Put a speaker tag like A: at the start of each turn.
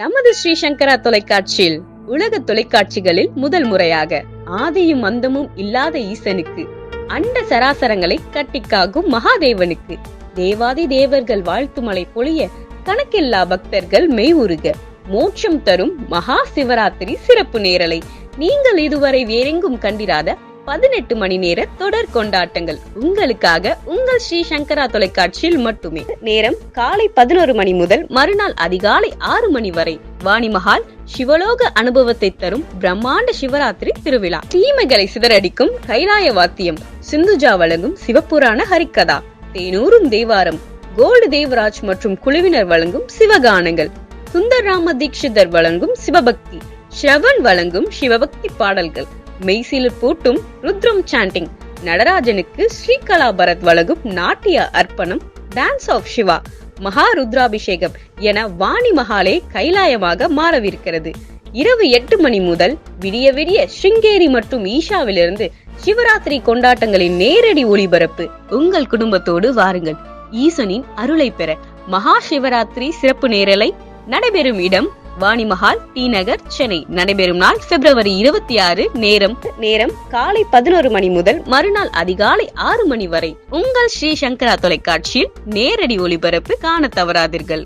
A: நமது ஸ்ரீ சங்கரா தொலைக்காட்சியில் உலக தொலைக்காட்சிகளில் முதல் முறையாக ஆதியும் அந்தமும் இல்லாத ஈசனுக்கு அண்ட சராசரங்களை கட்டிக்காகும் மகாதேவனுக்கு தேவாதி தேவர்கள் வாழ்த்து மழை பொழிய கணக்கில்லா பக்தர்கள் மெய்வுருக மோட்சம் தரும் மகா சிவராத்திரி சிறப்பு நேரலை நீங்கள் இதுவரை வேறெங்கும் கண்டிராத 18 மணி நேர தொடர் கொண்டாட்டங்கள் உங்களுக்காக உங்கள் ஸ்ரீ சங்கரா தொலைக்காட்சியில் மட்டுமே. நேரம் காலை 11 மணி முதல் மறுநாள் அதிகாலை 6 மணி வரை. வாணிமஹால் சிவலோக அனுபவத்தை தரும் பிரம்மாண்ட சிவராத்திரி திருவிழா. தீமைகளை சிதறடிக்கும் கைலாய வாத்தியம், சிந்துஜா வழங்கும் சிவபுராண ஹரிக்கதா, தேனூரும் தேவாரம், கோல்டு தேவராஜ் மற்றும் குழுவினர் வழங்கும் சிவகானங்கள், சுந்தர் ராம தீட்சிதர் வழங்கும் சிவபக்தி, ஸ்ரவன் வழங்கும் சிவபக்தி பாடல்கள், மெய்சிலிர் பூட்டும் ருத்ரம் சாண்டிங், நடராஜனுக்கு ஸ்ரீகலா பரத் வழங்கும் நாட்டிய அர்ப்பணம், டான்ஸ் ஆஃப் சிவா, மகா ருத்ராபிஷேகம் என வாணி மகாலே கைலாயமாக மாறவிருக்கிறது. இரவு 8 மணி முதல் விடிய விடிய ஸ்ருங்கேரி மற்றும் ஈஷாவிலிருந்து சிவராத்திரி கொண்டாட்டங்களின் நேரடி ஒளிபரப்பு. உங்கள் குடும்பத்தோடு வாருங்கள், ஈசனின் அருளை பெற. மகா சிவராத்திரி சிறப்பு நேரலை நடைபெறும் இடம் வாணிமஹால், டி நகர், சென்னை. நடைபெறும் நாள் பிப்ரவரி 26. நேரம் காலை 11 மணி முதல் மறுநாள் அதிகாலை 6 மணி வரை. உங்கள் ஸ்ரீ சங்கரா தொலைக்காட்சியில் நேரடி ஒளிபரப்பு காண தவறாதீர்கள்.